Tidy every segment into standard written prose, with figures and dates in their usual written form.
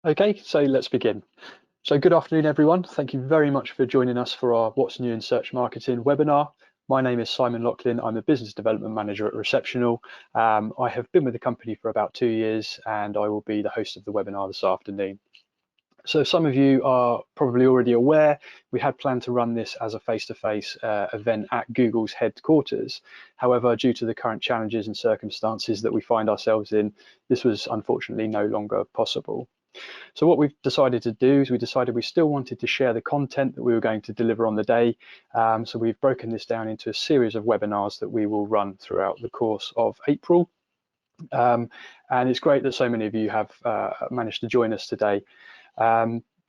Okay, so let's begin. So good afternoon, everyone. Thank you very much for joining us for our What's New in Search Marketing webinar. My name is Simon Lachlan. I'm a Business Development Manager at Receptional. I have been with the company for about 2 years, and I will be the host of the webinar this afternoon. So some of you are probably already aware, we had planned to run this as a face-to-face event at Google's headquarters. However, due to the current challenges and circumstances that we find ourselves in, this was unfortunately no longer possible. So what we've decided to do is we still wanted to share the content that we were going to deliver on the day. So we've broken this down into a series of webinars that we will run throughout the course of April. And it's great that so many of you have managed to join us today.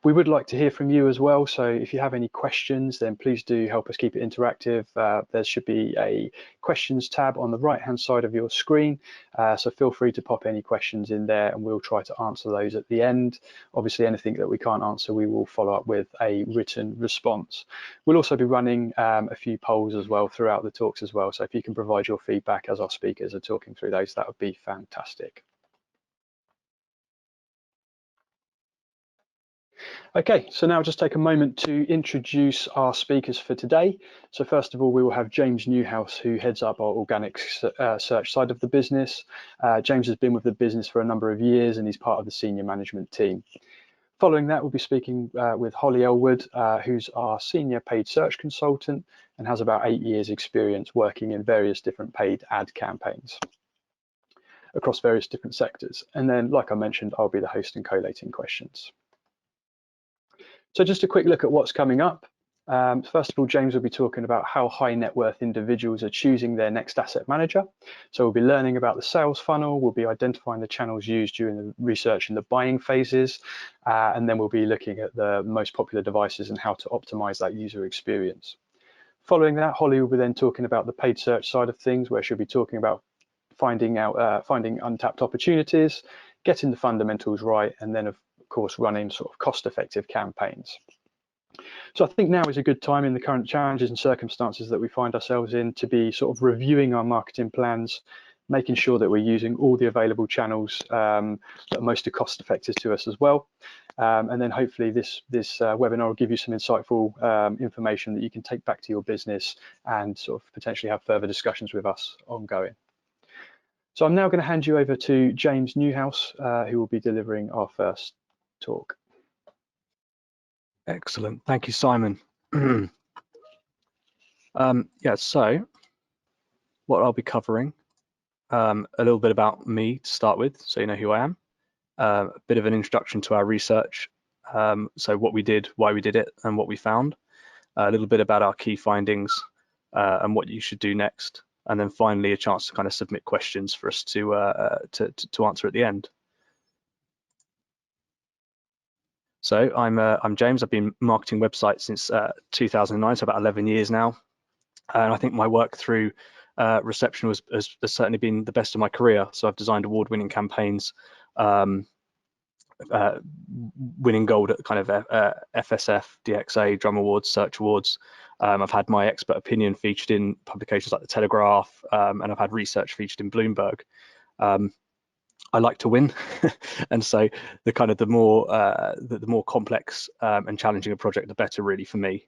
We would like to hear from you as well, so if you have any questions, then please do help us keep it interactive. There should be a questions tab on the right hand side of your screen, so feel free to pop any questions in there and we'll try to answer those at the end. Obviously anything that we can't answer we will follow up with a written response. We'll also be running a few polls as well throughout the talks as well, so if you can provide your feedback as our speakers are talking through those, that would be fantastic. Okay, so now just take a moment to introduce our speakers for today. So first of all, we will have James Newhouse, who heads up our organic search side of the business. James has been with the business for a number of years and he's part of the senior management team. Following that, we'll be speaking with Holly Elwood, who's our senior paid search consultant and has about 8 years experience working in various different paid ad campaigns across various different sectors. And then, like I mentioned, I'll be the host and collating questions. So just a quick look at what's coming up. First of all, James will be talking about how high net worth individuals are choosing their next asset manager. So we'll be learning about the sales funnel, we'll be identifying the channels used during the research and the buying phases, and then we'll be looking at the most popular devices and how to optimize that user experience. Following that, Holly will be then talking about the paid search side of things, where she'll be talking about finding untapped opportunities, getting the fundamentals right, and then of course running sort of cost-effective campaigns. So I think now is a good time in the current challenges and circumstances that we find ourselves in to be sort of reviewing our marketing plans, making sure that we're using all the available channels that are most cost effective to us as well. And then hopefully this webinar will give you some insightful information that you can take back to your business and sort of potentially have further discussions with us ongoing. So I'm now going to hand you over to James Newhouse, who will be delivering our first talk. Excellent, thank you, Simon. Yeah, so what I'll be covering, a little bit about me to start with, so you know who I am, a bit of an introduction to our research, so what we did, why we did it, and what we found, a little bit about our key findings and what you should do next, and then finally a chance to kind of submit questions for us to answer at the end. So I'm James. I've been marketing websites since 2009, so about 11 years now. And I think my work through Reception has certainly been the best of my career. So I've designed award-winning campaigns, winning gold at kind of FSF, DXA, Drum Awards, Search Awards. I've had my expert opinion featured in publications like the Telegraph, and I've had research featured in Bloomberg. I like to win, and so the more complex and challenging a project, the better, really, for me.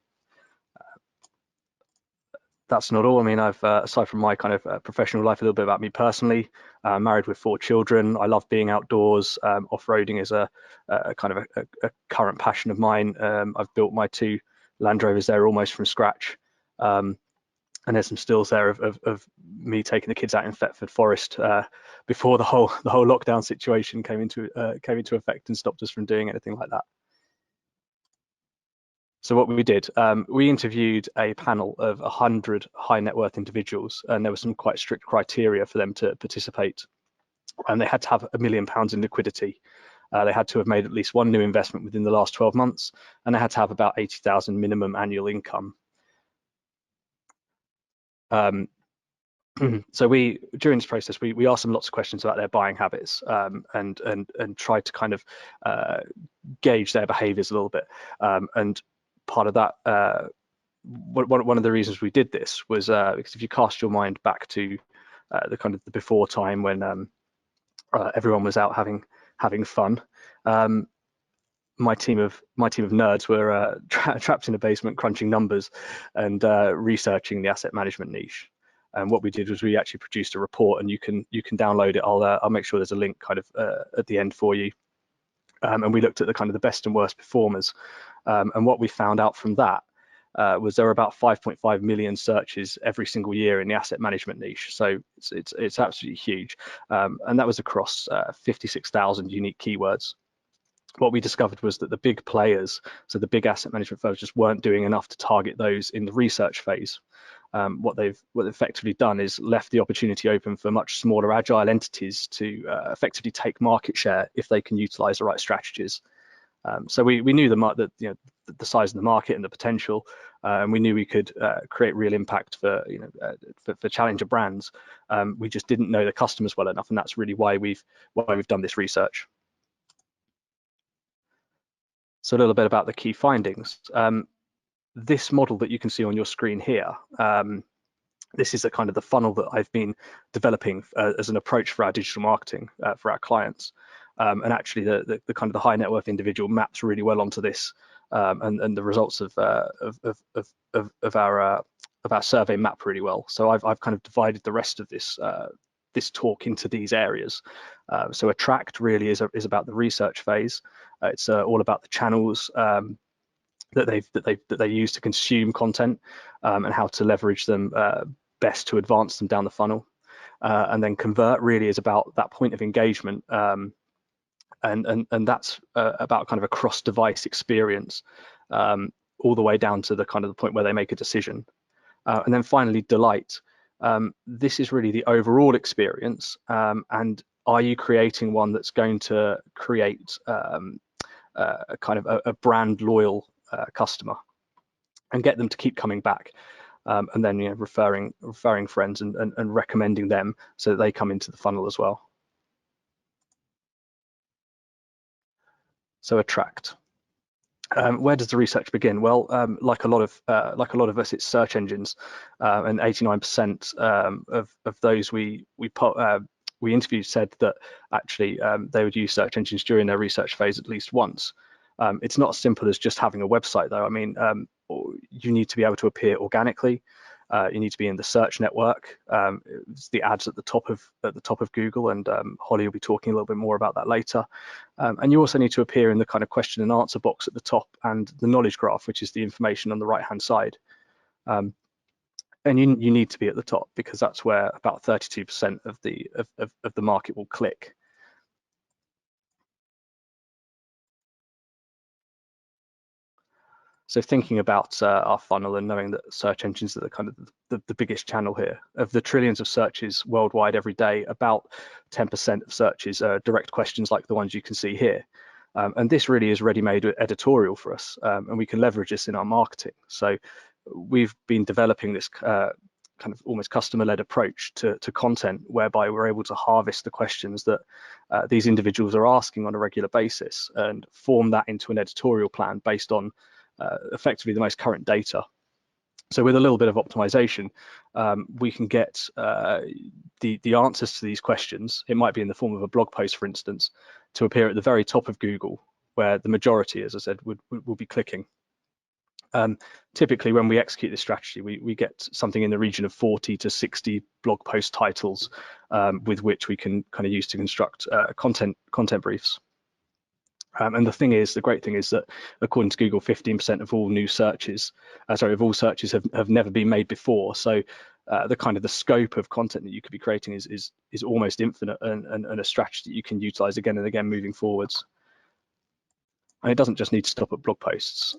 That's not all. I mean, I've aside from my kind of professional life, a little bit about me personally. Married with 4 children. I love being outdoors. Off-roading is a kind of a current passion of mine. I've built my 2 Land Rovers there almost from scratch. And there's some stills there of me taking the kids out in Thetford Forest before the whole lockdown situation came into effect and stopped us from doing anything like that. So what we did, we interviewed a panel of 100 high net worth individuals, and there were some quite strict criteria for them to participate. And they had to have £1 million in liquidity. They had to have made at least 1 new investment within the last 12 months, and they had to have about 80,000 minimum annual income. So during this process, we asked them lots of questions about their buying habits, and tried to kind of gauge their behaviors a little bit. And part of that, one of the reasons we did this was because if you cast your mind back to the before time when everyone was out having fun, my team of nerds were trapped in a basement crunching numbers and researching the asset management niche. And what we did was we actually produced a report, and you can download it. I'll make sure there's a link kind of at the end for you. And we looked at the kind of the best and worst performers. And what we found out from that was there were about 5.5 million searches every single year in the asset management niche. So it's absolutely huge. And that was across 56,000 unique keywords. What we discovered was that the big players, so the big asset management firms, just weren't doing enough to target those in the research phase. What they've effectively done is left the opportunity open for much smaller agile entities to effectively take market share if they can utilize the right strategies. So we knew that the size of the market and the potential, and we knew we could create real impact for for challenger brands. We just didn't know the customers well enough, and that's really why we've done this research. So a little bit about the key findings. This model that you can see on your screen here, this is a kind of the funnel that I've been developing as an approach for our digital marketing for our clients. And actually the kind of the high net worth individual maps really well onto this, and the results of our survey map really well. So I've kind of divided the rest of this this talk into these areas. So attract really is about the research phase. It's all about the channels that they use to consume content, and how to leverage them best to advance them down the funnel. And then convert really is about that point of engagement, and that's about kind of a cross-device experience, all the way down to the kind of the point where they make a decision. And then finally, delight. This is really the overall experience, and are you creating one that's going to create a kind of a brand loyal customer and get them to keep coming back, and then referring friends and recommending them so that they come into the funnel as well. So attract. Where does the research begin? Well, like a lot of us, it's search engines, and 89% of those we interviewed said that actually they would use search engines during their research phase at least once. It's not as simple as just having a website, though. I mean, you need to be able to appear organically. You need to be in the search network. It's the ads at the top of Google, and Holly will be talking a little bit more about that later. And you also need to appear in the kind of question and answer box at the top, and the knowledge graph, which is the information on the right-hand side. And you need to be at the top, because that's where about 32% of the market will click. So thinking about our funnel and knowing that search engines are the kind of the biggest channel here. Of the trillions of searches worldwide every day, about 10% of searches are direct questions like the ones you can see here. And this really is ready-made editorial for us, and we can leverage this in our marketing. So we've been developing this kind of almost customer-led approach to content, whereby we're able to harvest the questions that these individuals are asking on a regular basis and form that into an editorial plan based on effectively the most current data. So with a little bit of optimization, we can get the answers to these questions. It might be in the form of a blog post, for instance, to appear at the very top of Google, where the majority, as I said, will be clicking. Typically, when we execute this strategy, we get something in the region of 40 to 60 blog post titles with which we can kind of use to construct content briefs. And the great thing is that according to Google, 15% of all new searches, of all searches have never been made before. So the kind of the scope of content that you could be creating is almost infinite, and a strategy that you can utilize again and again moving forwards. And it doesn't just need to stop at blog posts.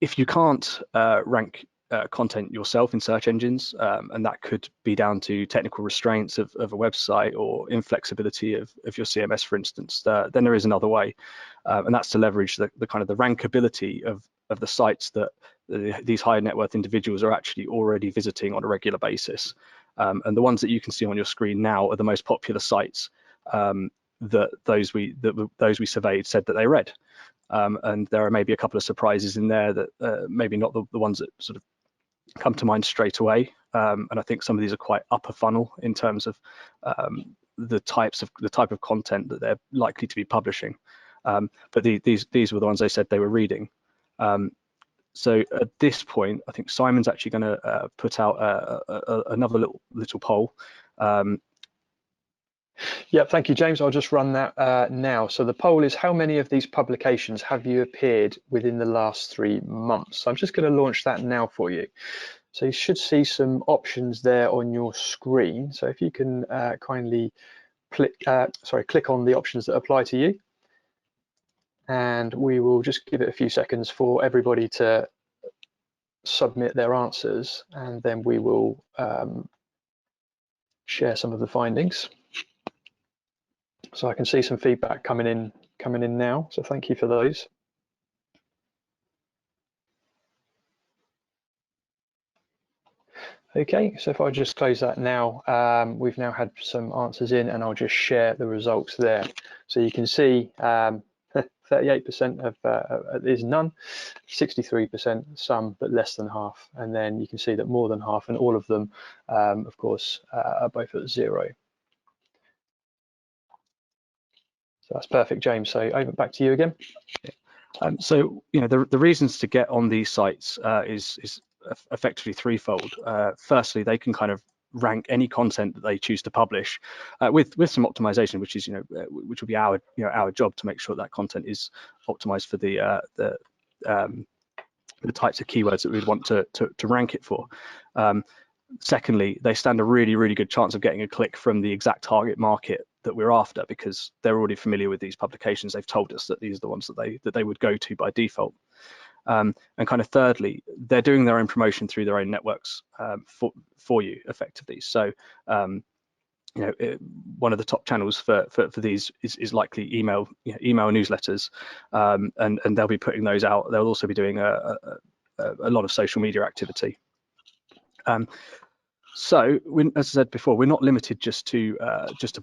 If you can't rank content yourself in search engines, and that could be down to technical restraints of a website or inflexibility of your CMS, for instance, then there is another way, and that's to leverage the kind of the rankability of the sites that these high net worth individuals are actually already visiting on a regular basis. And the ones that you can see on your screen now are the most popular sites that those we surveyed said that they read. And there are maybe a couple of surprises in there that maybe not the ones that sort of come to mind straight away. And I think some of these are quite upper funnel in terms of the type of content that they're likely to be publishing. But these were the ones they said they were reading. So at this point, I think Simon's actually going to put out another little poll. Yeah, thank you, James. I'll just run that now. So the poll is, how many of these publications have you appeared within the last 3 months? So I'm just going to launch that now for you. So you should see some options there on your screen. So if you can kindly click on the options that apply to you. And we will just give it a few seconds for everybody to submit their answers, and then we will share some of the findings. So I can see some feedback coming in now. So thank you for those. Okay, so if I just close that now, we've now had some answers in, and I'll just share the results there. So you can see 38% of is none, 63% some, but less than half. And then you can see that more than half, and all of them, of course, are both at 0. So that's perfect, James. So over back to you again. So the reasons to get on these sites is effectively threefold. Firstly, they can kind of rank any content that they choose to publish with some optimization, which is which will be our job to make sure that content is optimized for the types of keywords that we'd want to rank it for. Secondly, they stand a really good chance of getting a click from the exact target market that we're after, because they're already familiar with these publications. They've told us that these are the ones that they would go to by default. And kind of thirdly, they're doing their own promotion through their own networks for you effectively. So one of the top channels for these is likely email newsletters, and they'll be putting those out. They'll also be doing a lot of social media activity. So, as I said before, we're not limited just to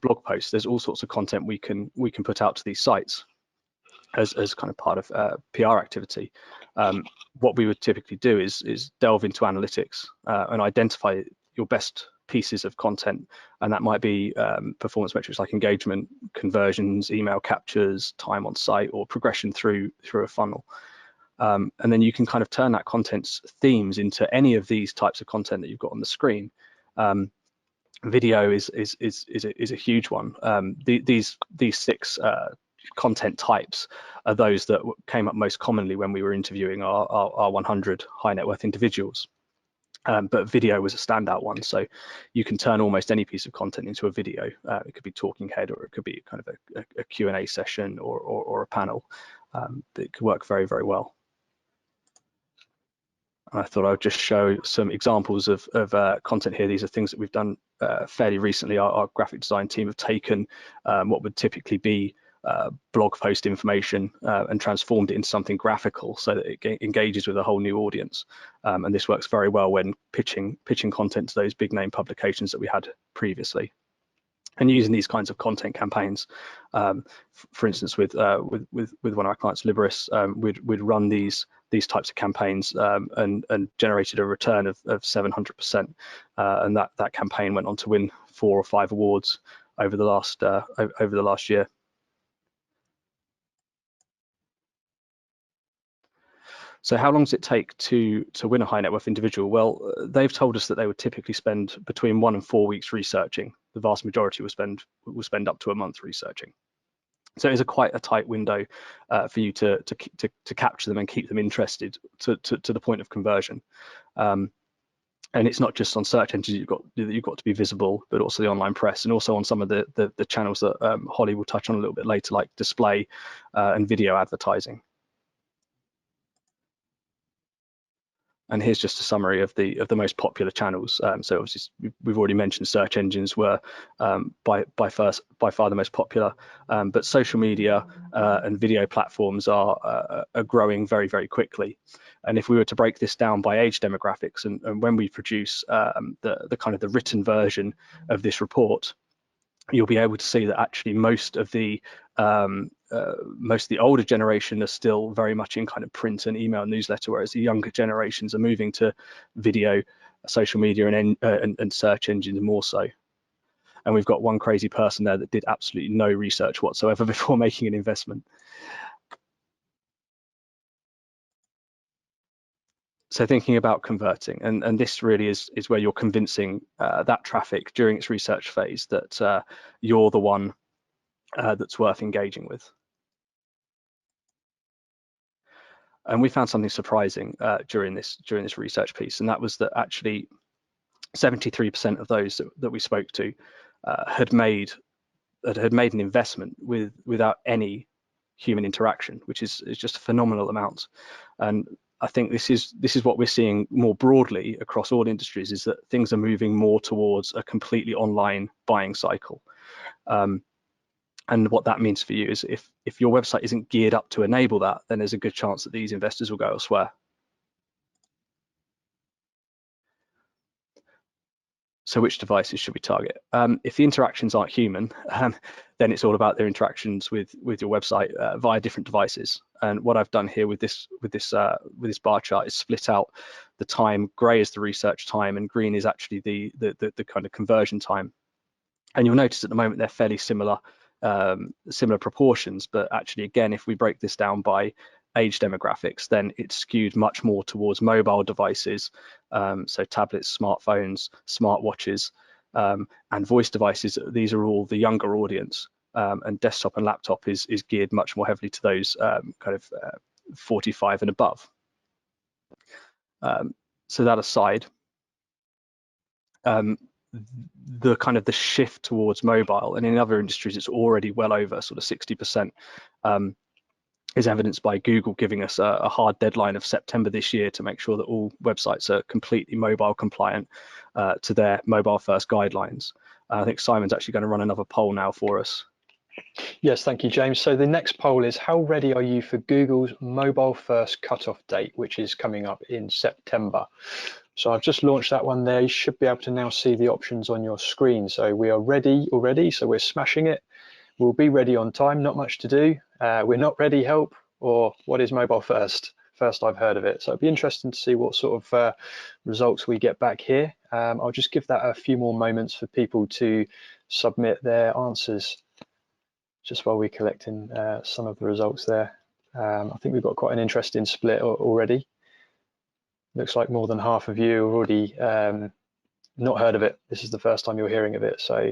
blog posts. There's all sorts of content we can put out to these sites as kind of part of PR activity. What we would typically do is delve into analytics and identify your best pieces of content, and that might be performance metrics like engagement, conversions, email captures, time on site, or progression through a funnel. And then you can kind of turn that content's themes into any of these types of content that you've got on the screen. Video is a huge one. These 6 content types are those that came up most commonly when we were interviewing our 100 high net worth individuals. But video was a standout one. So you can turn almost any piece of content into a video. It could be talking head, or it could be kind of a Q&A session or a panel. It could work very well. I thought I would just show some examples of content here. These are things that we've done fairly recently. Our graphic design team have taken what would typically be blog post information and transformed it into something graphical so that it engages with a whole new audience. And this works very well when pitching content to those big name publications that we had previously. And using these kinds of content campaigns, for instance, with one of our clients, Liberis, we'd run these types of campaigns and generated a return of 700%, and that campaign went on to win 4 or 5 awards over the last year. So how long does it take to win a high net worth individual? Well, they've told us that they would typically spend between 1 and 4 weeks researching. The vast majority will spend up to a month researching. So it's quite a tight window for you to capture them and keep them interested to the point of conversion. And it's not just on search engines you've got to be visible, but also the online press, and also on some of the channels that Holly will touch on a little bit later, like display and video advertising. And here's just a summary of the most popular channels. So obviously we've already mentioned search engines were by far the most popular, but social media and video platforms are growing very quickly. And if we were to break this down by age demographics, and when we produce the kind of the written version of this report, you'll be able to see that actually most of the older generation are still very much in kind of print and email newsletter, whereas the younger generations are moving to video, social media, and search engines more so. and we've got one crazy person there that did absolutely no research whatsoever before making an investment. So thinking about converting, and this really is where you're convincing that traffic during its research phase that you're the one that's worth engaging with. And we found something surprising during this research piece, and that was that actually 73% of those that we spoke to had made an investment without any human interaction, which is just a phenomenal amount. And I think this is what we're seeing more broadly across all industries, is that things are moving more towards a completely online buying cycle. And what that means for you is if your website isn't geared up to enable that, then there's a good chance that these investors will go elsewhere. So which devices should we target? If the interactions aren't human, then it's all about their interactions with your website via different devices. And what I've done here with this bar chart is split out the time. Gray is the research time, and green is actually the kind of conversion time. And you'll notice at the moment they're fairly similar proportions, but actually, again, if we break this down by age demographics, then it's skewed much more towards mobile devices, so tablets, smartphones, smartwatches, and voice devices. These are all the younger audience, and desktop and laptop is geared much more heavily to those kind of 45 and above. So that aside, the kind of the shift towards mobile, and in other industries it's already well over sort of 60%, is evidenced by Google giving us a hard deadline of September this year to make sure that all websites are completely mobile compliant to their mobile first guidelines. I think Simon's actually going to run another poll now for us. Yes, thank you, James. So the next poll is, how ready are you for Google's mobile first cutoff date, which is coming up in September? So I've just launched that one there. You should be able to now see the options on your screen. So we are ready already, so we're smashing it. We'll be ready on time, not much to do. We're not ready, help, or what is mobile first? First I've heard of it. So it'd be interesting to see what sort of results we get back here. I'll just give that a few more moments for people to submit their answers, just while we're collecting some of the results there. I think we've got quite an interesting split already. Looks like more than half of you have already not heard of it. This is the first time you're hearing of it, so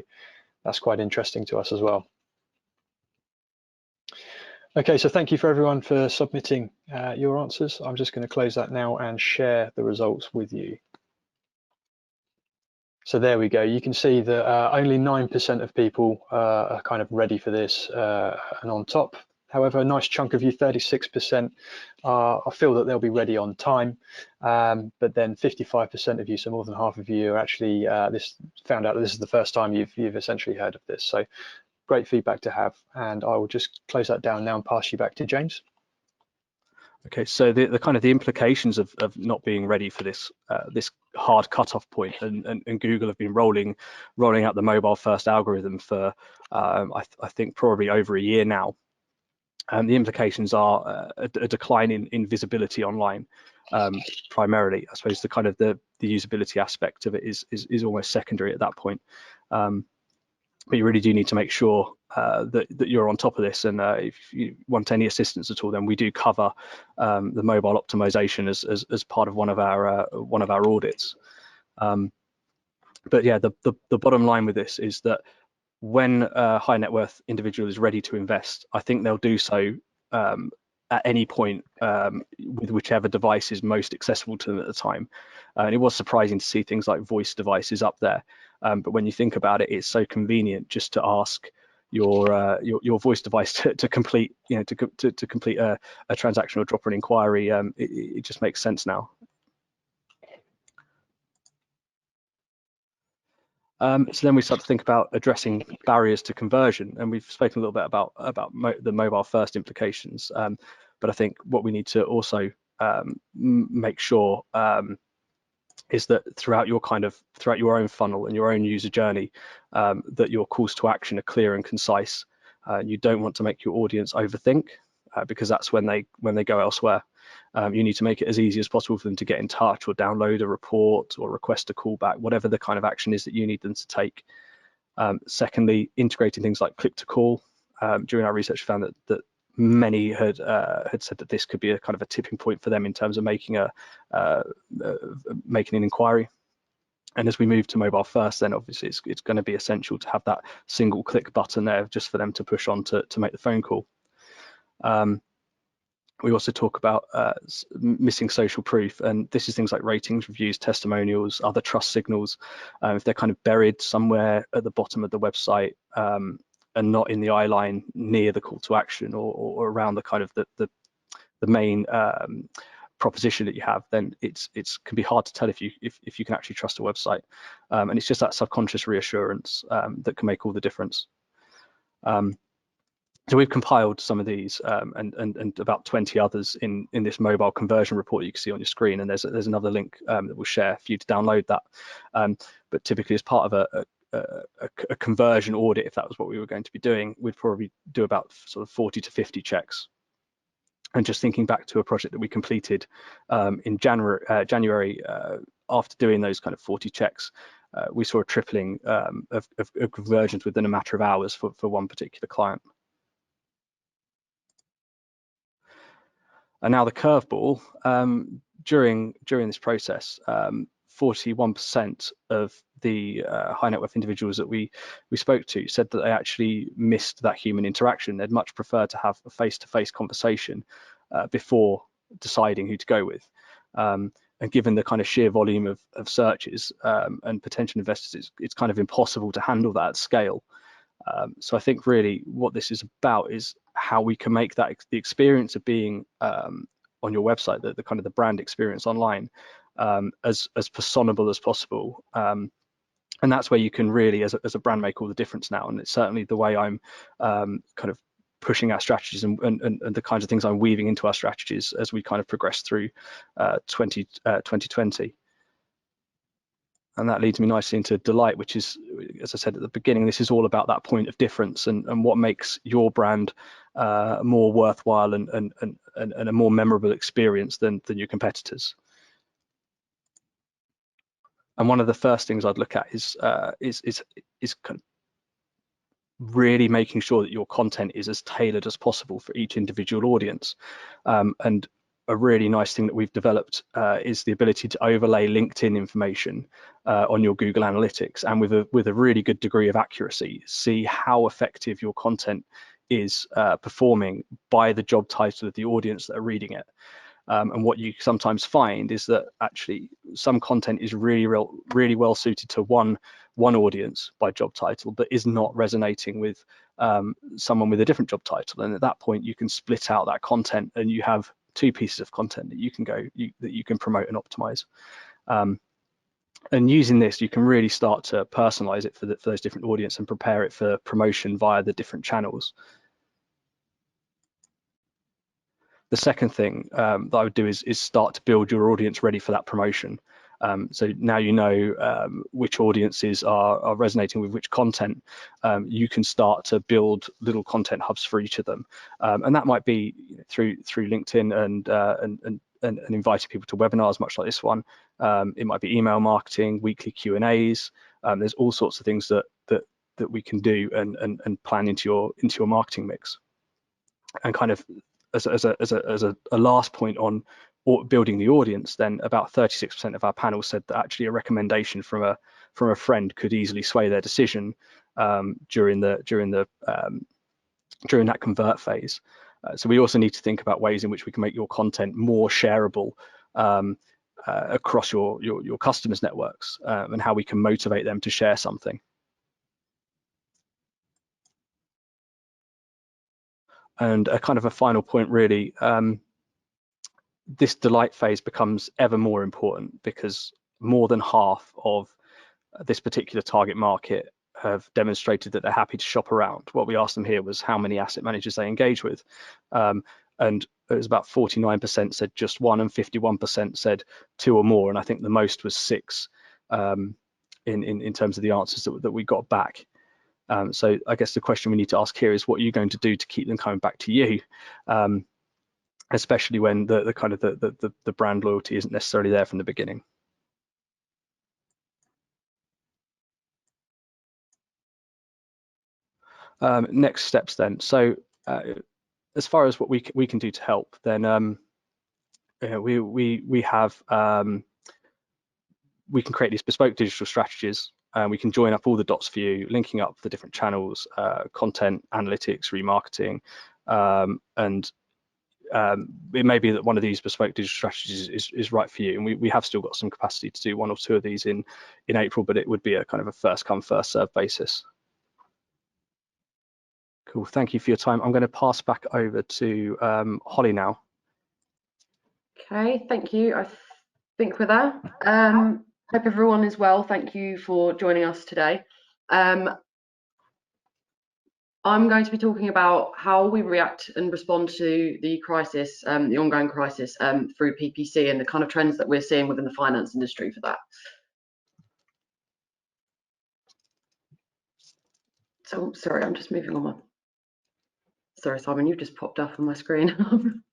that's quite interesting to us as well. Okay, so thank you for everyone for submitting your answers. I'm just going to close that now and share the results with you. So there we go. You can see that only 9% of people are kind of ready for this and on top. However, a nice chunk of you, 36%, I feel that they'll be ready on time. But then 55% of you, so more than half of you, are actually found out that this is the first time you've essentially heard of this. So great feedback to have, and I will just close that down now and pass you back to James. Okay, so the kind of the implications of not being ready for this this hard cutoff point, and Google have been rolling out the mobile first algorithm for I think probably over a year now. The implications are a decline in visibility online, primarily. I suppose the kind of the usability aspect of it is almost secondary at that point. But you really do need to make sure that you're on top of this, and if you want any assistance at all, then we do cover the mobile optimization as part of one of our audits. But yeah, the bottom line with this is that when a high net worth individual is ready to invest, I think they'll do so at any point with whichever device is most accessible to them at the time. And it was surprising to see things like voice devices up there. But when you think about it, it's so convenient just to ask your voice device to complete, to complete a transaction or drop an inquiry. It just makes sense now. So then we start to think about addressing barriers to conversion, and we've spoken a little bit about the mobile first implications. But I think what we need to also make sure is that throughout your own funnel and your own user journey, that your calls to action are clear and concise. You don't want to make your audience overthink, because that's when they go elsewhere. You need to make it as easy as possible for them to get in touch or download a report or request a callback, whatever the kind of action is that you need them to take. Secondly, integrating things like click to call. During our research, we found that many had said that this could be a kind of a tipping point for them in terms of making an inquiry. And as we move to mobile first, then obviously it's going to be essential to have that single click button there just for them to push on to make the phone call. We also talk about missing social proof, and this is things like ratings, reviews, testimonials, other trust signals. If they're kind of buried somewhere at the bottom of the website and not in the eye line near the call to action or around the kind of the main proposition that you have, then it can be hard to tell if you can actually trust a website, and it's just that subconscious reassurance that can make all the difference. So we've compiled some of these and about 20 others in this mobile conversion report you can see on your screen, and there's another link that we'll share for you to download that. But typically as part of a conversion audit, if that was what we were going to be doing, we'd probably do about sort of 40 to 50 checks. And just thinking back to a project that we completed in January after doing those kind of 40 checks, we saw a tripling of conversions within a matter of hours for one particular client. And now the curveball, during this process, 41% of the high net worth individuals that we spoke to said that they actually missed that human interaction. They'd much prefer to have a face-to-face conversation before deciding who to go with. And given the kind of sheer volume of searches and potential investors, it's kind of impossible to handle that at scale. So I think really what this is about is how we can make that the experience of being on your website, the kind of the brand experience online, as personable as possible. And that's where you can really, as a brand, make all the difference now. And it's certainly the way I'm kind of pushing our strategies and the kinds of things I'm weaving into our strategies as we kind of progress through 2020. And that leads me nicely into delight, which is, as I said at the beginning, this is all about that point of difference and what makes your brand more worthwhile and a more memorable experience than your competitors. And one of the first things I'd look at is kind of really making sure that your content is as tailored as possible for each individual audience. And a really nice thing that we've developed is the ability to overlay LinkedIn information on your Google Analytics, and with a really good degree of accuracy, see how effective your content is performing by the job title of the audience that are reading it. And what you sometimes find is that actually some content is really well suited to one audience by job title, but is not resonating with someone with a different job title. And at that point, you can split out that content, and you have two pieces of content that you can promote and optimize. And using this, you can really start to personalize it for those different audience and prepare it for promotion via the different channels. The second thing that I would do is start to build your audience ready for that promotion. So now you know which audiences are resonating with which content. You can start to build little content hubs for each of them, and that might be through LinkedIn and inviting people to webinars, much like this one. It might be email marketing, weekly Q&As. There's all sorts of things that we can do and plan into your marketing mix. And kind of as a last point on building the audience, then about 36% of our panel said that actually a recommendation from a friend could easily sway their decision during that convert phase. So we also need to think about ways in which we can make your content more shareable across your customers' networks, and how we can motivate them to share something. And a kind of a final point, really, this delight phase becomes ever more important because more than half of this particular target market have demonstrated that they're happy to shop around. What we asked them here was how many asset managers they engage with. And it was about 49% said just one, and 51% said two or more. And I think the most was 6 in terms of the answers that we got back. So I guess the question we need to ask here is, what are you going to do to keep them coming back to you? Especially when the kind of the brand loyalty isn't necessarily there from the beginning. Next steps then. So as far as what we can do to help, then we have we can create these bespoke digital strategies, and we can join up all the dots for you, linking up the different channels, content, analytics, remarketing, and it may be that one of these bespoke digital strategies is right for you. And we have still got some capacity to do one or two of these in April, but it would be a kind of a first come, first serve basis. Cool, thank you for your time. I'm going to pass back over to Holly now. Okay, thank you. I think we're there. Hope everyone is well. Thank you for joining us today. I'm going to be talking about how we react and respond to the crisis, the ongoing crisis through PPC, and the kind of trends that we're seeing within the finance industry for that. So, sorry, I'm just moving on my... Sorry, Simon, you've just popped up on my screen.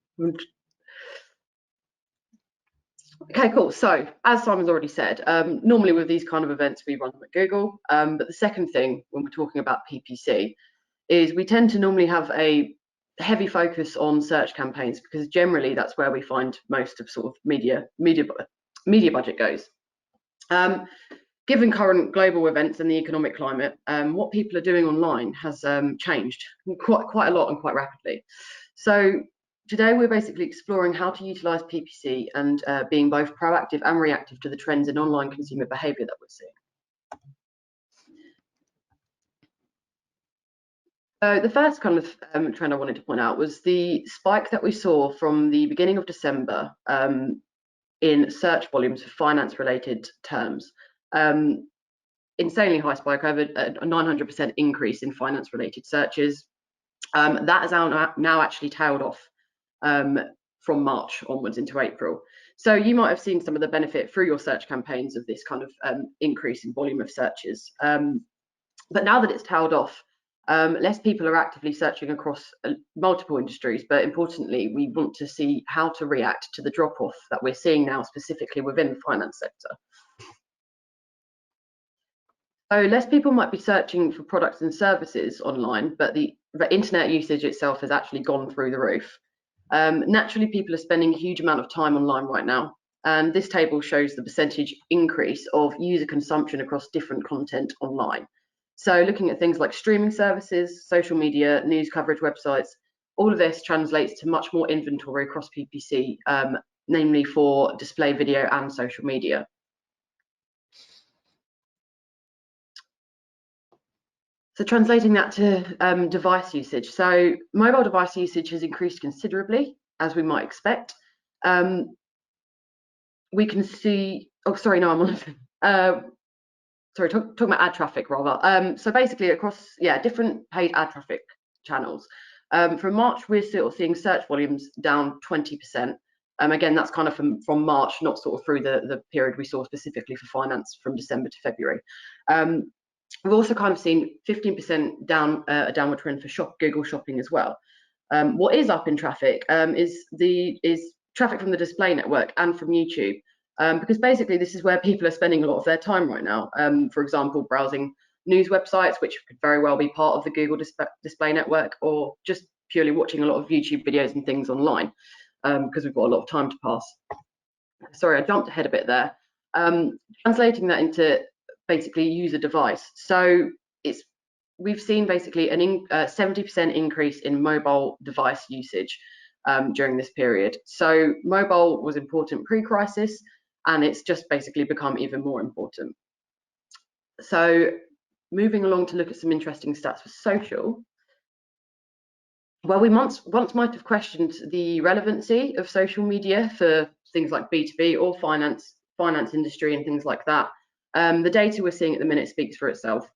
Okay, cool. So, as Simon's already said, normally with these kind of events, we run them at Google. But the second thing, when we're talking about PPC, is we tend to normally have a heavy focus on search campaigns, because generally that's where we find most of sort of media budget goes. Given current global events and the economic climate, what people are doing online has changed quite a lot and quite rapidly. So today we're basically exploring how to utilise PPC and being both proactive and reactive to the trends in online consumer behaviour that we're seeing. So the first kind of trend I wanted to point out was the spike that we saw from the beginning of December in search volumes for finance-related terms. Insanely high spike, over a 900% increase in finance-related searches. That has now actually tailed off from March onwards into April. So you might have seen some of the benefit through your search campaigns of this kind of increase in volume of searches. But now that it's tailed off, less people are actively searching across multiple industries, but importantly, we want to see how to react to the drop-off that we're seeing now, specifically within the finance sector. So less people might be searching for products and services online, but the internet usage itself has actually gone through the roof. Naturally, people are spending a huge amount of time online right now, and this table shows the percentage increase of user consumption across different content online. So looking at things like streaming services, social media, news coverage websites, all of this translates to much more inventory across PPC, namely for display video and social media. So translating that to device usage. So mobile device usage has increased considerably, as we might expect. We can see, oh, sorry, no, I'm on, sorry, talking about ad traffic rather. So basically across, different paid ad traffic channels. From March, we're still seeing search volumes down 20%. Again, that's kind of from March, not sort of through the period we saw specifically for finance from December to February. We've also kind of seen 15% down, a downward trend for Google Shopping as well. What is up in traffic is traffic from the display network and from YouTube, because basically this is where people are spending a lot of their time right now. For example, browsing news websites, which could very well be part of the Google display network, or just purely watching a lot of YouTube videos and things online, because we've got a lot of time to pass. Sorry, I jumped ahead a bit there. Translating that into basically user device. So we've seen basically a 70% increase in mobile device usage during this period. So mobile was important pre-crisis, and it's just basically become even more important. So moving along to look at some interesting stats for social. Well, we once might have questioned the relevancy of social media for things like B2B or finance industry and things like that. The data we're seeing at the minute speaks for itself.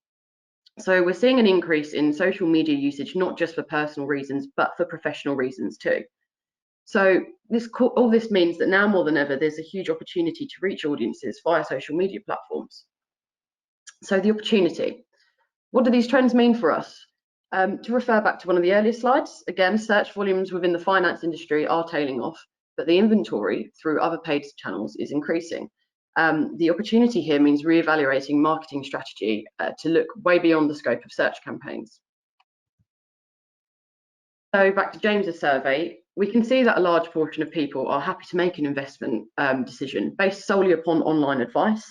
So we're seeing an increase in social media usage, not just for personal reasons, but for professional reasons too. So all this means that now more than ever, there's a huge opportunity to reach audiences via social media platforms. So the opportunity. What do these trends mean for us? To refer back to one of the earlier slides, again, search volumes within the finance industry are tailing off, but the inventory through other paid channels is increasing. The opportunity here means reevaluating marketing strategy to look way beyond the scope of search campaigns. So back to James's survey, we can see that a large portion of people are happy to make an investment decision based solely upon online advice.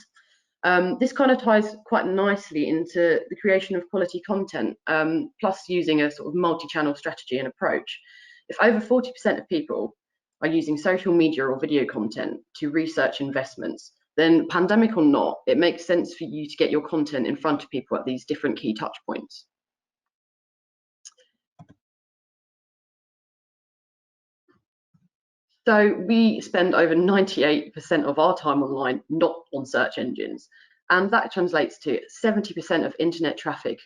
This kind of ties quite nicely into the creation of quality content, plus using a sort of multi-channel strategy and approach. If over 40% of people are using social media or video content to research investments, then pandemic or not, it makes sense for you to get your content in front of people at these different key touch points. So we spend over 98% of our time online not on search engines. And that translates to 70% of internet traffic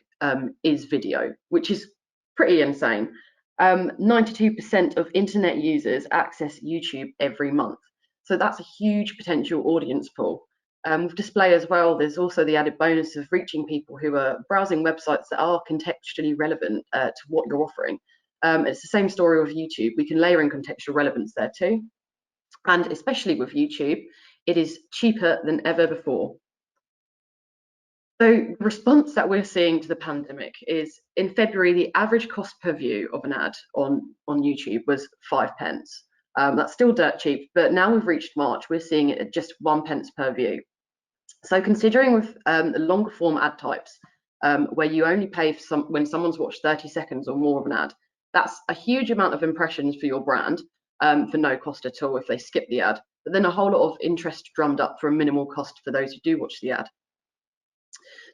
is video, which is pretty insane. 92% of internet users access YouTube every month. So that's a huge potential audience pool. With display as well, there's also the added bonus of reaching people who are browsing websites that are contextually relevant to what you're offering. It's the same story with YouTube. We can layer in contextual relevance there too. And especially with YouTube, it is cheaper than ever before. So the response that we're seeing to the pandemic is in February, the average cost per view of an ad on YouTube was 5 pence. That's still dirt cheap, but now we've reached March, we're seeing it at just 1 pence per view. So considering with the longer form ad types, where you only pay for when someone's watched 30 seconds or more of an ad, that's a huge amount of impressions for your brand for no cost at all if they skip the ad, but then a whole lot of interest drummed up for a minimal cost for those who do watch the ad.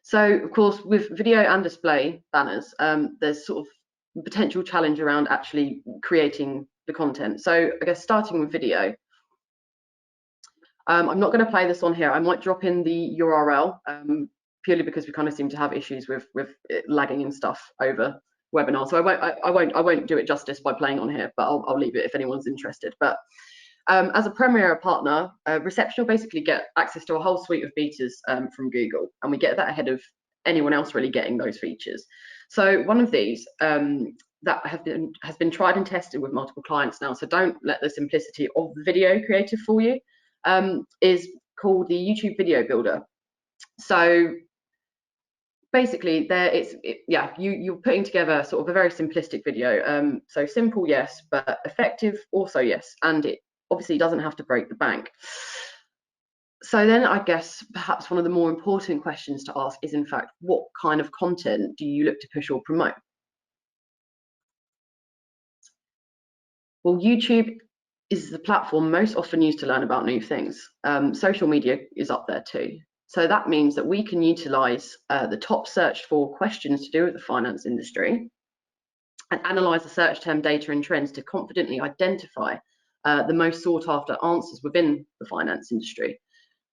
So of course, with video and display banners, there's sort of potential challenge around actually creating the content. So I guess starting with video, I'm not going to play this on here. I might drop in the URL purely because we kind of seem to have issues with it lagging and stuff over webinar. So I won't do it justice by playing on here, but I'll leave it if anyone's interested. But as a Premier partner, Reception will basically get access to a whole suite of betas from Google, and we get that ahead of anyone else really getting those features. So one of these that has been tried and tested with multiple clients now, so don't let the simplicity of the video creative fool you, is called the YouTube Video Builder. So basically you're putting together sort of a very simplistic video. So simple, yes, but effective also, yes, and it obviously doesn't have to break the bank. So then I guess perhaps one of the more important questions to ask is, in fact, what kind of content do you look to push or promote? Well, YouTube is the platform most often used to learn about new things. Social media is up there too. So that means that we can utilize the top searched for questions to do with the finance industry and analyze the search term data and trends to confidently identify the most sought after answers within the finance industry.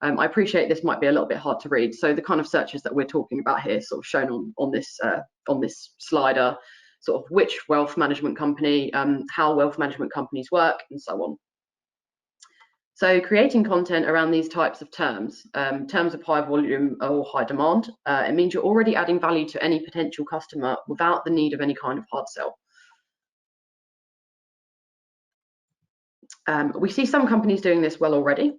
I appreciate this might be a little bit hard to read. So the kind of searches that we're talking about here, sort of shown on this slide, are sort of which wealth management company, how wealth management companies work, and so on. So creating content around these types of terms, terms of high volume or high demand, it means you're already adding value to any potential customer without the need of any kind of hard sell. We see some companies doing this well already.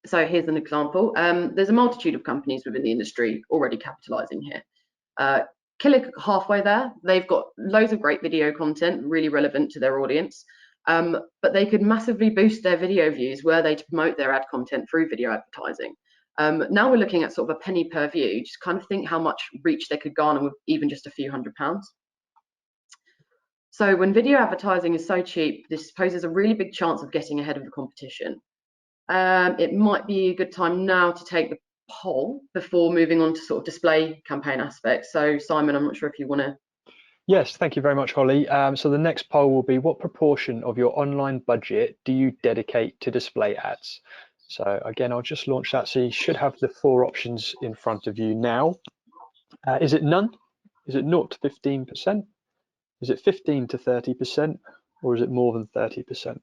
So here's an example. There's a multitude of companies within the industry already capitalizing here. Killer halfway there, they've got loads of great video content, really relevant to their audience, but they could massively boost their video views were they to promote their ad content through video advertising. Now we're looking at sort of a penny per view. Just kind of think how much reach they could garner with even just a few £100s. So when video advertising is so cheap, this poses a really big chance of getting ahead of the competition. It might be a good time now to take the poll before moving on to sort of display campaign aspects. So Simon, I'm not sure if you want to. Yes, thank you very much, Holly. So the next poll will be, what proportion of your online budget do you dedicate to display ads? So again, I'll just launch that. So you should have the 4 options in front of you now. Is it none? Is it 0 to 15%? Is it 15 to 30%? Or is it more than 30%?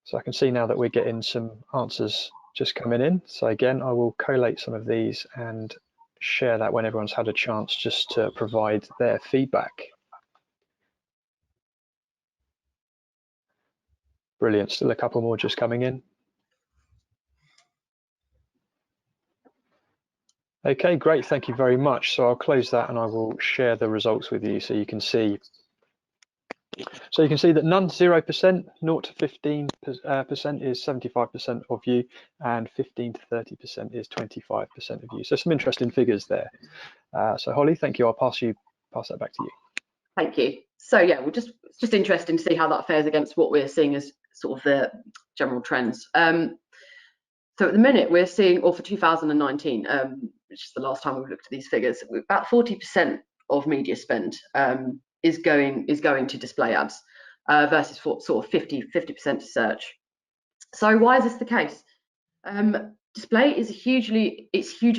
So I can see now that we're getting some answers just coming in. So again, I will collate some of these and share that when everyone's had a chance just to provide their feedback. Brilliant, still a couple more just coming in. Okay, great, thank you very much. So I'll close that and I will share the results with you so you can see So you can see that none 0%, 0 to 15% is 75% of you, and 15 to 30% is 25% of you. So some interesting figures there. So Holly, thank you. I'll pass that back to you. Thank you. So yeah, it's just interesting to see how that fares against what we're seeing as sort of the general trends. So at the minute we're seeing, or for 2019, which is the last time we've looked at these figures, about 40% of media spend is going to display ads versus sort of 50% to search. So why is this the case? Display is hugely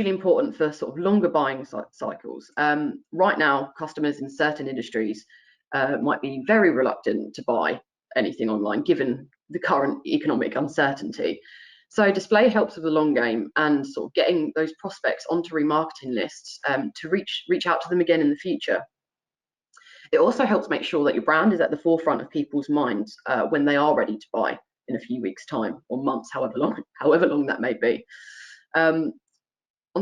important for sort of longer buying cycles. Right now, customers in certain industries might be very reluctant to buy anything online given the current economic uncertainty. So display helps with the long game and sort of getting those prospects onto remarketing lists to reach out to them again in the future. It also helps make sure that your brand is at the forefront of people's minds when they are ready to buy in a few weeks' time or months, however long that may be. On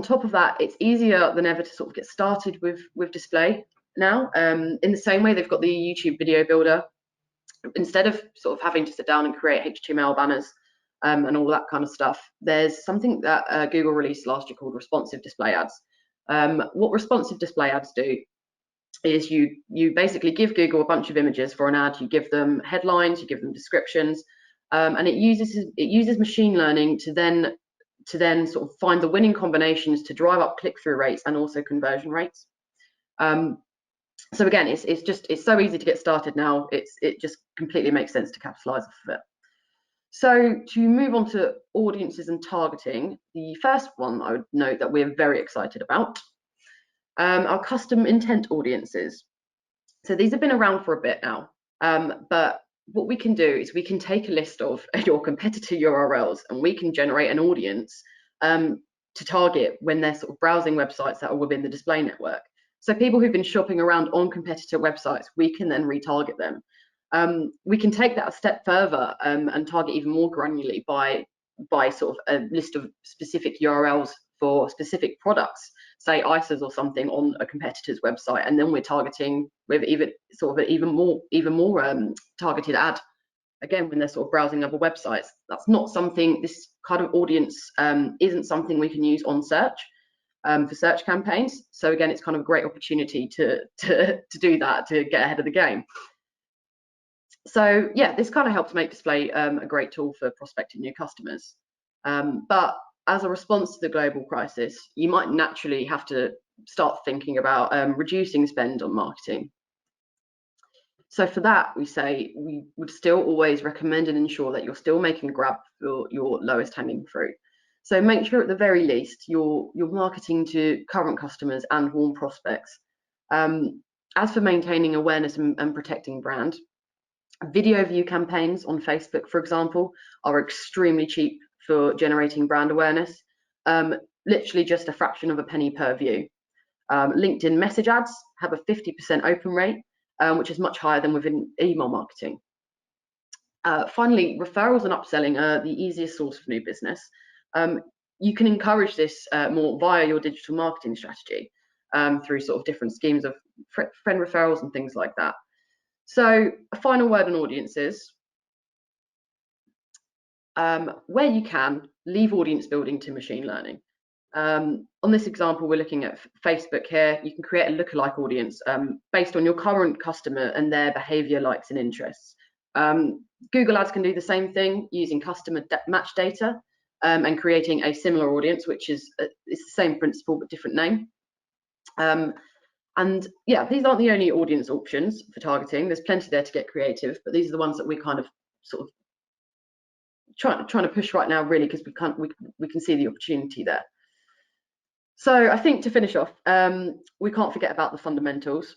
top of that, it's easier than ever to sort of get started with display now. In the same way they've got the YouTube video builder, instead of sort of having to sit down and create HTML banners and all that kind of stuff, there's something that Google released last year called responsive display ads. What responsive display ads do is you basically give Google a bunch of images for an ad, you give them headlines, you give them descriptions, and it uses machine learning to then sort of find the winning combinations to drive up click-through rates and also conversion rates. So again, it's so easy to get started now. It just completely makes sense to capitalize off of it. So to move on to audiences and targeting, the first one I would note that we're very excited about are custom intent audiences. So these have been around for a bit now, but what we can do is we can take a list of your competitor URLs and we can generate an audience to target when they're sort of browsing websites that are within the display network. So people who've been shopping around on competitor websites, we can then retarget them. We can take that a step further and target even more granularly by sort of a list of specific URLs for specific products, say ISAs or something on a competitor's website, and then we're targeting with even more targeted ad again when they're sort of browsing other websites. That's not something, this kind of audience isn't something we can use on search for search campaigns. So again, it's kind of a great opportunity to do that, to get ahead of the game. So yeah, this kind of helps make display a great tool for prospecting new customers. But as a response to the global crisis, you might naturally have to start thinking about reducing spend on marketing. So for that, we say we would still always recommend and ensure that you're still making a grab for your lowest hanging fruit. So make sure at the very least you're marketing to current customers and warm prospects. As for maintaining awareness and protecting brand, video view campaigns on Facebook, for example, are extremely cheap for generating brand awareness, literally just a fraction of a penny per view. LinkedIn message ads have a 50% open rate, which is much higher than within email marketing. Finally, referrals and upselling are the easiest source for new business. You can encourage this more via your digital marketing strategy through sort of different schemes of friend referrals and things like that. So a final word on audiences. Where you can, leave audience building to machine learning. On this example, we're looking at Facebook here. You can create a lookalike audience based on your current customer and their behavior, likes, and interests. Google Ads can do the same thing using customer match data and creating a similar audience, which is it's the same principle but different name. And yeah, these aren't the only audience options for targeting. There's plenty there to get creative, but these are the ones that we kind of sort of trying to push right now, really, because we can see the opportunity there. So I think to finish off, we can't forget about the fundamentals.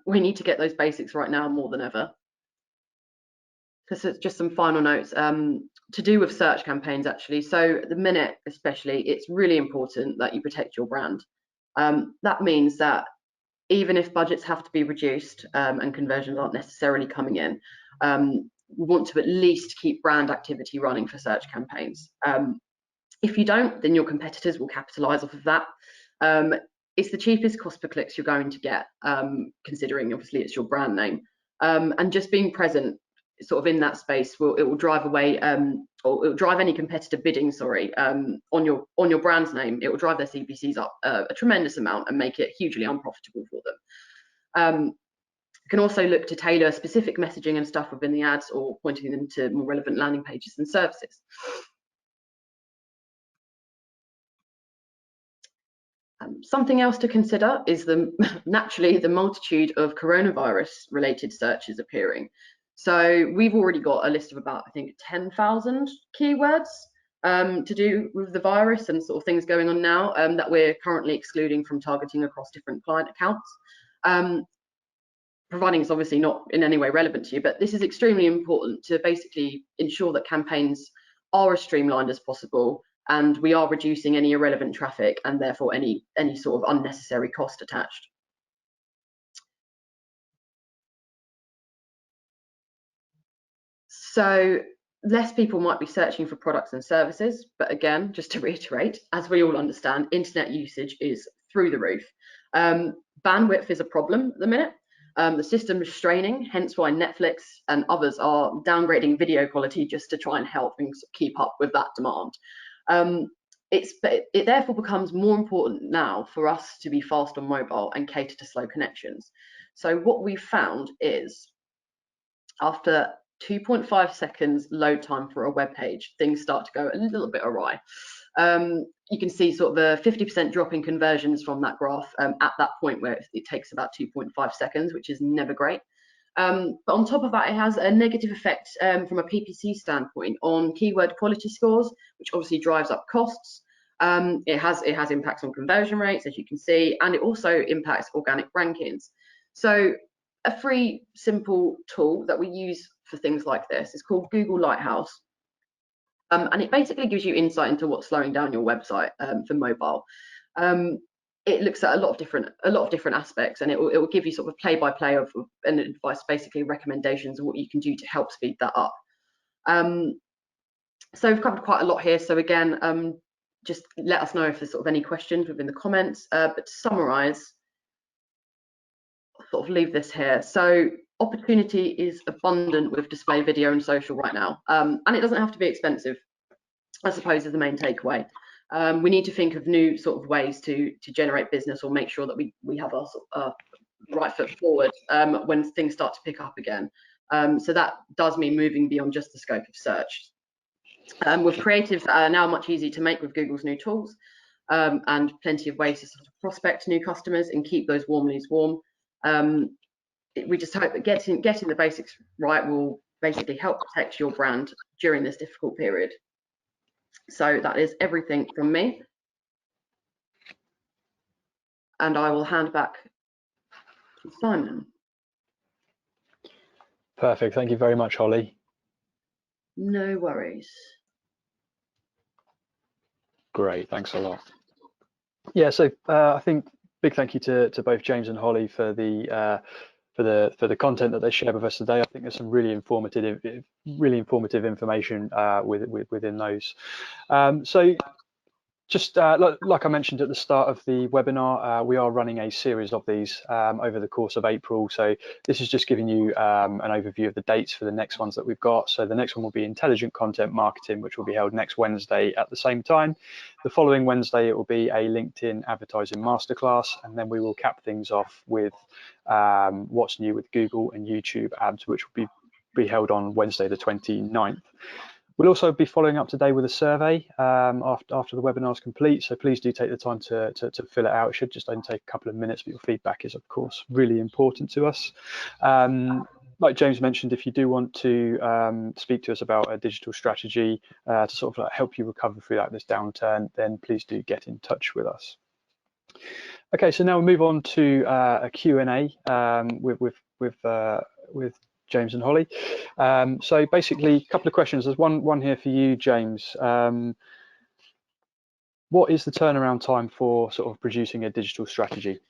We need to get those basics right now more than ever. Because it's just some final notes to do with search campaigns, actually. So at the minute, especially, it's really important that you protect your brand. That means that even if budgets have to be reduced and conversions aren't necessarily coming in, we want to at least keep brand activity running for search campaigns. If you don't, then your competitors will capitalize off of that. it's the cheapest cost per clicks you're going to get, considering obviously it's your brand name. And just being present sort of in that space will drive away, or it will drive any competitor bidding, sorry, on your brand's name. It will drive their CPCs up a tremendous amount and make it hugely unprofitable for them. You can also look to tailor specific messaging and stuff within the ads, or pointing them to more relevant landing pages and services. Something else to consider is naturally the multitude of coronavirus-related searches appearing. So we've already got a list of about, I think, 10,000 keywords to do with the virus and sort of things going on now, that we're currently excluding from targeting across different client accounts. Providing it's obviously not in any way relevant to you, but this is extremely important to basically ensure that campaigns are as streamlined as possible, and we are reducing any irrelevant traffic and therefore any sort of unnecessary cost attached. So less people might be searching for products and services, but again, just to reiterate, as we all understand, internet usage is through the roof. Bandwidth is a problem at the minute. The system is straining, hence why Netflix and others are downgrading video quality just to try and help and keep up with that demand. It therefore becomes more important now for us to be fast on mobile and cater to slow connections. So what we've found is, after 2.5 seconds load time for a web page, things start to go a little bit awry. You can see sort of a 50% drop in conversions from that graph at that point where it takes about 2.5 seconds, which is never great. But on top of that, it has a negative effect from a PPC standpoint on keyword quality scores, which obviously drives up costs. It has impacts on conversion rates, as you can see, and it also impacts organic rankings. So a free, simple tool that we use for things like this is called Google Lighthouse. And it basically gives you insight into what's slowing down your website for mobile. It looks at a lot of different aspects, and it will give you sort of play-by-play of and advice, basically recommendations of what you can do to help speed that up. So we've covered quite a lot here. So again, just let us know if there's sort of any questions within the comments. But to summarise, I'll sort of leave this here. So opportunity is abundant with display video and social right now, and it doesn't have to be expensive, I suppose, is the main takeaway. We need to think of new sort of ways to generate business, or make sure that we have our right foot forward when things start to pick up again. So that does mean moving beyond just the scope of search. With creatives that are now much easier to make with Google's new tools, and plenty of ways to sort of prospect new customers and keep those warm leads warm. We just hope that getting the basics right will basically help protect your brand during this difficult period. So that is everything from me, and I will hand back to Simon. Perfect. Thank you very much, Holly. No worries. Great. Thanks a lot. Yeah. So I think big thank you to both James and Holly for the content that they shared with us today. I think there's some really informative information within those. So just like I mentioned at the start of the webinar, we are running a series of these over the course of April. So this is just giving you an overview of the dates for the next ones that we've got. So the next one will be Intelligent Content Marketing, which will be held next Wednesday at the same time. The following Wednesday, it will be a LinkedIn Advertising Masterclass, and then we will cap things off with what's new with Google and YouTube ads, which will be held on Wednesday the 29th. We'll also be following up today with a survey after the webinar is complete, so please do take the time to fill it out. It should just only take a couple of minutes, but your feedback is, of course, really important to us. Like James mentioned, if you do want to speak to us about a digital strategy to sort of help you recover through this downturn, then please do get in touch with us. Okay, so now we'll move on to a Q&A with James and Holly. So basically, a couple of questions. There's one here for you, James. What is the turnaround time for sort of producing a digital strategy?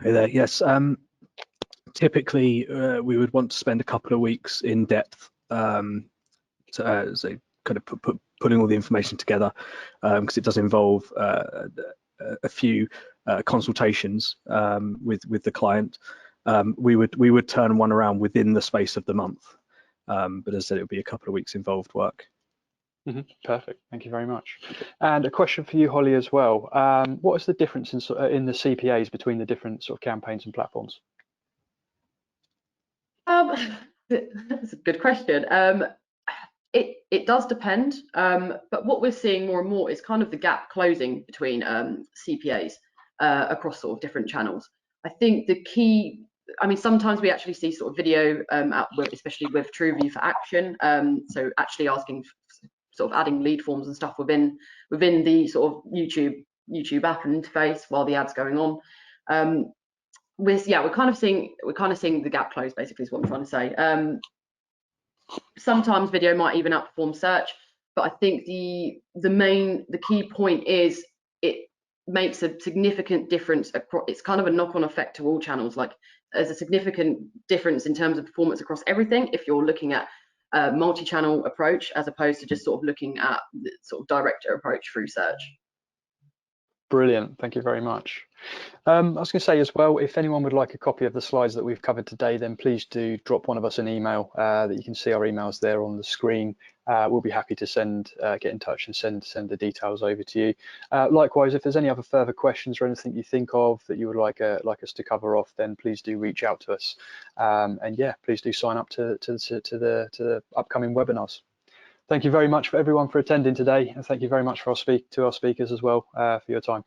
Hey there. Yes. Typically, we would want to spend a couple of weeks in depth, so kind of putting all the information together, because it does involve a few consultations with the client. We would turn one around within the space of the month, but as I said, it would be a couple of weeks involved work. Perfect, thank you very much. And a question for you, Holly, as well. What is the difference in the CPAs between the different sort of campaigns and platforms? That's a good question. It does depend, but what we're seeing more and more is kind of the gap closing between CPAs across sort of different channels. I think the key, I mean, sometimes we actually see sort of video, especially with TrueView for Action. So actually asking, sort of adding lead forms and stuff within the sort of YouTube app and interface while the ad's going on. We're kind of seeing the gap close, basically, is what I'm trying to say. Sometimes video might even outperform search, but I think the key point is it makes a significant difference across. It's kind of a knock-on effect to all channels. Like, there's a significant difference in terms of performance across everything if you're looking at a multi-channel approach as opposed to just sort of looking at the sort of direct approach through search. Brilliant, thank you very much. I was going to say as well, if anyone would like a copy of the slides that we've covered today, then please do drop one of us an email. That you can see our emails there on the screen. We'll be happy to get in touch and send the details over to you. Likewise, if there's any other further questions or anything you think of that you would like us to cover off, then please do reach out to us. And yeah, please do sign up to the upcoming webinars. Thank you very much for everyone for attending today, and thank you very much to our speakers as well for your time.